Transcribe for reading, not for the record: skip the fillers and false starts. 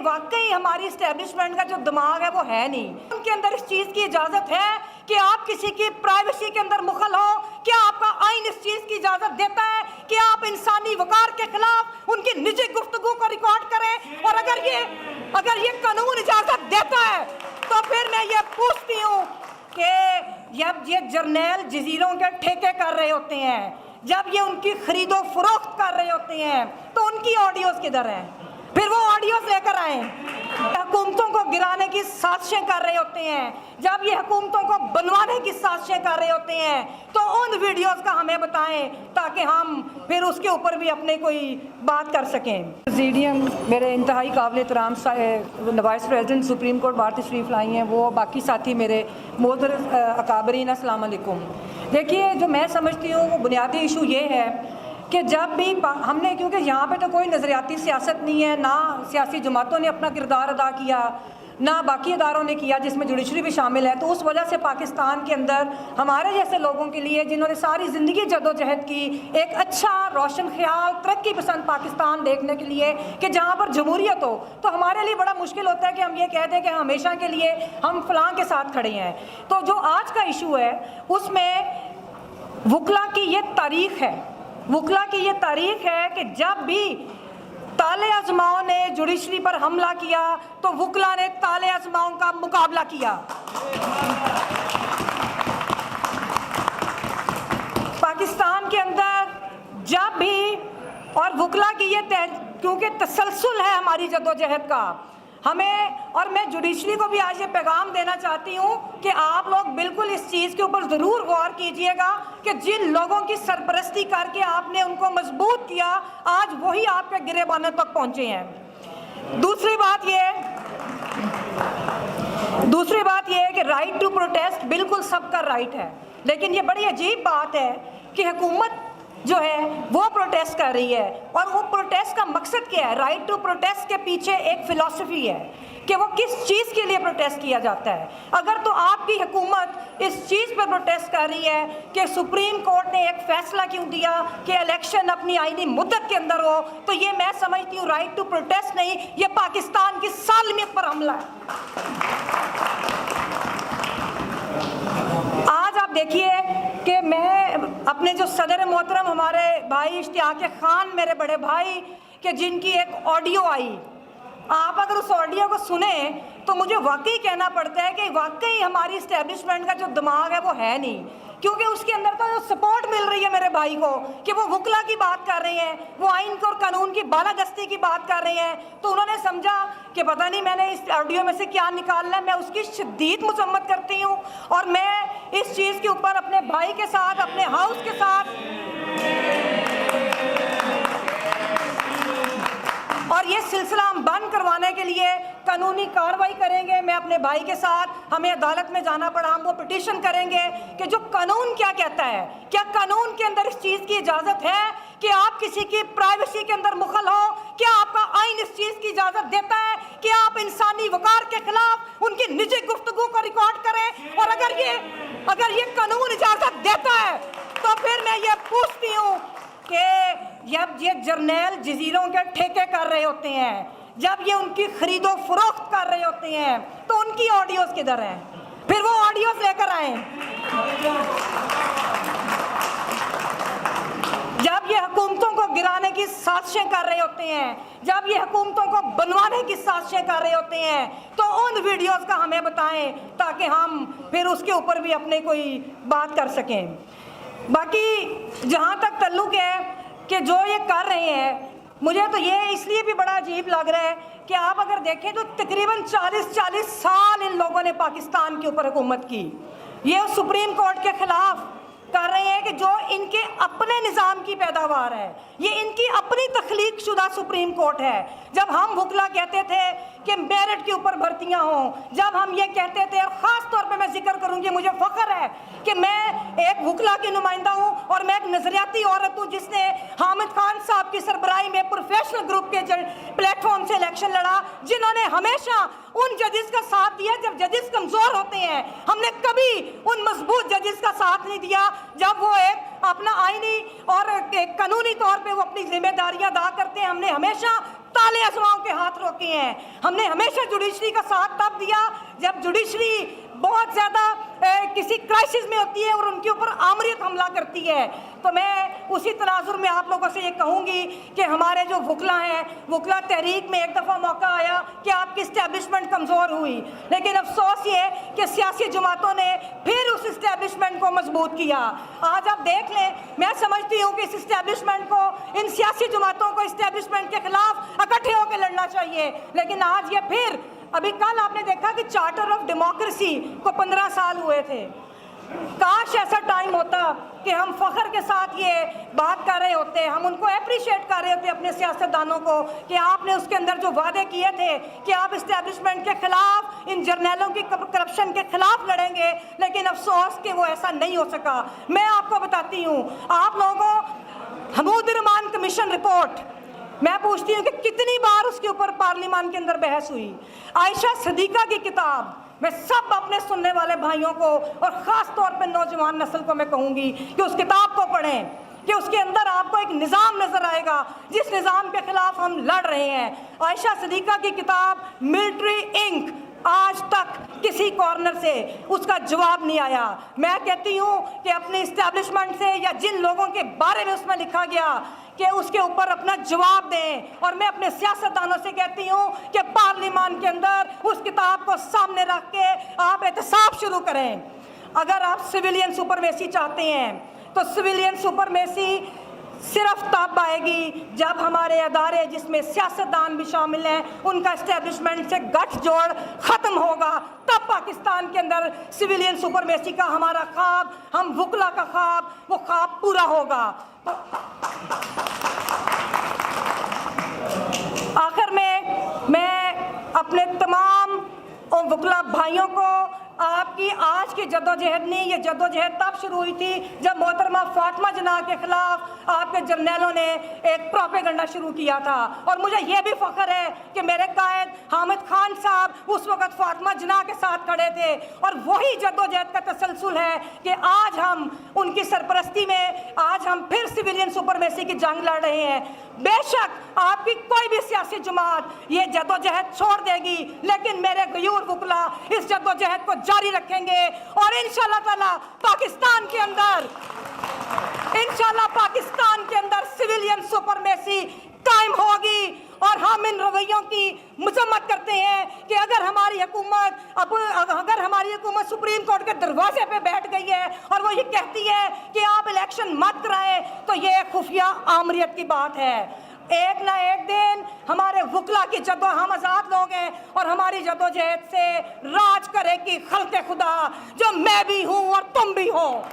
वाकई हमारी इस्टेब्लिशमेंट का जो दिमाग है वो है नहीं। उनके अंदर इस चीज़ की इजाज़त है कि आप किसी की प्राइवेसी के अंदर मुखल हो? क्या आपका आइन इस चीज़ की इजाज़त देता है कि आप इंसानी वकार के खिलाफ उनकी निजी गुफ्तगू को रिकॉर्ड करें? और अगर ये कानून इजाज़त देता है तो फिर मैं ये पूछती हूँ कि जब ये जर्नैल जजीरों के ठेके कर रहे होते हैं, जब ये उनकी खरीदो फरोख्त कर रहे होते हैं, तो उनकी ऑडियोज किधर हैं? फिर वो ऑडियोज लेकर आए। हुकूमतों को गिराने की साजिशें कर रहे होते हैं, जब ये हुकूमतों को बनवाने की साजिशें कर रहे होते हैं, तो उन वीडियोस का हमें बताएं ताकि हम फिर उसके ऊपर भी अपने कोई बात कर सकें। प्रेसिडियम मेरे इंतहाई काबिल एहतराम वाइस प्रेसिडेंट सुप्रीम कोर्ट भारती शरीफ लाई हैं, वो बाकी साथी मेरे मोअज़्ज़ज़ अकाबरीन, अस्सलाम वालेकुम। देखिए, जो मैं समझती हूँ वो बुनियादी इशू ये है कि जब भी हमने, क्योंकि यहाँ पे तो कोई नज़रियाती सियासत नहीं है, ना सियासी जमातों ने अपना किरदार अदा किया, ना बाकी इदारों ने किया जिसमें जुडिशरी भी शामिल है, तो उस वजह से पाकिस्तान के अंदर हमारे जैसे लोगों के लिए जिन्होंने सारी ज़िंदगी जद्दोजहद की, एक अच्छा रोशन ख्याल तरक्की पसंद पाकिस्तान देखने के लिए कि जहाँ पर जमहूरियत हो, तो हमारे लिए बड़ा मुश्किल होता है कि हम ये कह दें कि हमेशा के लिए हम फलां के साथ खड़े हैं। तो जो आज का इशू है उसमें वकला की ये तारीख है, वकला की ये तारीख है कि जब भी ताले आजमाओं ने जुडिशरी पर हमला किया तो वकला ने ताले आजमाओं का मुकाबला किया। पाकिस्तान के अंदर जब भी, और वकला की ये क्योंकि तसलसल है हमारी जद्दोजहद का, हमें, और मैं जुडिशरी को भी आज ये पैगाम देना चाहती हूँ कि आप लोग बिल्कुल इस चीज़ के ऊपर ज़रूर गौर कीजिएगा कि जिन लोगों की सरपरस्ती करके आपने उनको मजबूत किया, आज वही आपके गिरेबानों तक पहुँचे हैं। दूसरी बात ये है कि राइट टू प्रोटेस्ट बिल्कुल सबका राइट है, लेकिन ये बड़ी अजीब बात है कि हुकूमत जो है वो प्रोटेस्ट कर रही है, और वो प्रोटेस्ट का मकसद क्या है? राइट टू प्रोटेस्ट के पीछे एक फ़िलॉसफी है कि वो किस चीज़ के लिए प्रोटेस्ट किया जाता है। अगर तो आपकी हुकूमत इस चीज़ पर प्रोटेस्ट कर रही है कि सुप्रीम कोर्ट ने एक फ़ैसला क्यों दिया कि इलेक्शन अपनी आईनी मुद्दत के अंदर हो, तो ये मैं समझती हूँ राइट टू प्रोटेस्ट नहीं, ये पाकिस्तान की सालमियत पर हमला है। आज आप देखिए कि मैं अपने जो सदर मोहतरम हमारे भाई इश्तियाक खान, मेरे बड़े भाई, कि जिनकी एक ऑडियो आई, आप अगर उस ऑडियो को सुने तो मुझे वाकई कहना पड़ता है कि वाकई हमारी इस्टेब्लिशमेंट का जो दिमाग है वो है नहीं, क्योंकि उसके अंदर तो जो सपोर्ट मिल रही है मेरे भाई को कि वो वकला की बात कर रहे हैं, वो आइन और कानून की बालादस्ती की बात कर रहे हैं, तो उन्होंने समझा कि पता नहीं मैंने इस ऑडियो में से क्या निकालना है। मैं उसकी शदीद मजम्मत करती हूँ, और मैं इस चीज़ के ऊपर अपने भाई के साथ, अपने हाउस के साथ, और ये सिलसिला हम बंद करवाने के लिए कानूनी कार्रवाई करेंगे। मैं अपने भाई के साथ, हमें अदालत में जाना पड़ा, हम वो पिटीशन करेंगे कि जो कानून क्या कहता है, क्या कानून के अंदर इस चीज़ की इजाज़त है कि आप किसी की प्राइवेसी के अंदर मुखल हो? क्या आपका आइन इस चीज़ की इजाज़त देता है कि आप इंसानी वकार के खिलाफ उनकी निजी गुफ्तगू को रिकॉर्ड करें? और अगर ये कानून इजाज़त देता है तो फिर मैं ये पूछती हूँ कि जब ये जर्नैल जजीरों के ठेके कर रहे होते हैं, जब ये उनकी खरीदो फरोख्त कर रहे होते हैं, तो उनकी ऑडियोज किधर हैं? फिर वो ऑडियोज लेकर आए। जब ये हुकूमतों को गिराने की साजिशें कर रहे होते हैं, जब ये हुकूमतों को बनवाने की साजिशें कर रहे होते हैं, तो उन वीडियोस का हमें बताएं ताकि हम फिर उसके ऊपर भी अपने कोई बात कर सकें। बाकी जहाँ तक ताल्लुक़ है कि जो ये कर रहे हैं, मुझे तो ये इसलिए भी बड़ा अजीब लग रहा है कि आप अगर देखें तो तकरीबन 40 साल इन लोगों ने पाकिस्तान के ऊपर हुकूमत की। ये सुप्रीम कोर्ट के ख़िलाफ़ कर रहे हैं कि जो इनके अपने निज़ाम की पैदावार है, ये इनकी अपनी तख्लीक शुदा सुप्रीम कोर्ट है। जब हम वकला कहते थे कि मेरिट के ऊपर भर्तियां हों, जब हम ये कहते थे, और ख़ास तौर पे मैं जिक्र करूंगी, मुझे फ़ख्र है कि मैं एक वकला की नुमाइंदा हूँ और मैं एक नज़रियाती औरत हूँ जिसने हामिद खान साहब की सरबराही में प्रोफेशनल ग्रुप के प्लेटफॉर्म से इलेक्शन लड़ा, जिन्होंने हमेशा उन जजेस का साथ दिया जब जजेस कमज़ोर होते हैं। हमने कभी उन मजबूत जजेस का साथ नहीं दिया जब वो एक अपना आईनी और कानूनी तौर पे वो अपनी जिम्मेदारियां अदा करते हैं। हमने हमेशा ताले आजमाओं के हाथ रोके हैं। हमने हमेशा जुडिशरी का साथ तब दिया जब जुडिशरी बहुत ज़्यादा किसी क्राइसिस में होती है और उनके ऊपर आमरीत हमला करती है। तो मैं उसी तनाजुर में आप लोगों से ये कहूँगी कि हमारे जो वकला हैं, वकला तहरीक में एक दफ़ा मौका आया कि आपकी इस्टेब्लिशमेंट कमज़ोर हुई, लेकिन अफसोस ये कि सियासी जमातों ने फिर उस इस्टेब्लिशमेंट को मजबूत किया। आज आप देख लें, मैं समझती हूँ कि इस इस्टेब्लिशमेंट को, इन सियासी जमातों को इस्टेब्लिशमेंट के खिलाफ इकट्ठे होकर लड़ना चाहिए, लेकिन आज ये फिर, अभी कल आपने देखा कि चार्टर ऑफ डेमोक्रेसी को 15 साल हुए थे। काश ऐसा टाइम होता कि हम फख्र के साथ ये बात कर रहे होते, हम उनको अप्रिशिएट कर रहे होते अपने सियासतदानों को कि आपने उसके अंदर जो वादे किए थे कि आप इस्टेब्लिशमेंट के खिलाफ, इन जर्नैलों की करप्शन के खिलाफ लड़ेंगे, लेकिन अफसोस कि वो ऐसा नहीं हो सका। मैं आपको बताती हूँ, आप लोगों हमूद रहमान कमीशन रिपोर्ट, मैं पूछती हूँ कि कितनी बार उसके ऊपर पार्लियामान के अंदर बहस हुई। आयशा सदीका की किताब, मैं सब अपने सुनने वाले भाइयों को और ख़ास तौर पे नौजवान नस्ल को मैं कहूँगी कि उस किताब को पढ़ें, कि उसके अंदर आपको एक निज़ाम नज़र आएगा जिस निज़ाम के ख़िलाफ़ हम लड़ रहे हैं। आयशा सदीका की किताब मिलिट्री इंक, आज तक किसी कॉर्नर से उसका जवाब नहीं आया। मैं कहती हूँ कि अपने इस्टेब्लिशमेंट से या जिन लोगों के बारे में उसमें लिखा गया कि उसके ऊपर अपना जवाब दें, और मैं अपने सियासतदानों से कहती हूँ कि पार्लियामान के अंदर उस किताब को सामने रख के आप एहतसाब शुरू करें। अगर आप सिविलियन सुपरमेसी चाहते हैं तो सिविलियन सुपरमेसी सिर्फ तब आएगी जब हमारे अदारे जिसमें सियासतदान भी शामिल हैं उनका इस्टेब्लिशमेंट से गठजोड़ ख़त्म होगा, तब पाकिस्तान के अंदर सिविलियन सुपरमेसी का हमारा ख्वाब, हम वकला का ख्वाब, वो ख्वाब पूरा होगा। आखिर में मैं अपने तमाम वकला भाइयों को, आपकी आज की जद्दोजहद नहीं, ये जद्दोजहद तब शुरू हुई थी जब मोहतरमा फातिमा जना के खिलाफ आपके जर्नैलों ने एक प्रोपेगेंडा शुरू किया था। और मुझे ये भी फ़ख्र है कि मेरे कायद हामिद खान साहब उस वक़्त फातिमा जना के साथ खड़े थे, और वही जद्दोजहद का तसलसल है कि आज हम उनकी सरपरस्ती में, आज हम फिर सिविलियन सुपरमेसी की जंग लड़ रहे हैं। बेशक आपकी कोई भी सियासी जमात ये जद्दोजहद छोड़ देगी, लेकिन मेरे गयूर वकला इस जद्दोजहद को जारी रखेंगे, और इंशाअल्लाह ताला पाकिस्तान के अंदर सिविलियन सुपरमेसी कायम होगी। और हम इन रवैयों की मजम्मत करते हैं कि अगर हमारी हुकूमत सुप्रीम कोर्ट के दरवाजे पे बैठ गई है और वो ये कहती है कि आप इलेक्शन मत कराएं, तो ये खुफिया आमरीत की बात है। एक ना एक दिन हमारे वकला की हम आज़ाद लोग हैं, और हमारी जद्दोजहद से राज करेगी खल्क़े खुदा, जो मैं भी हूँ और तुम भी हो।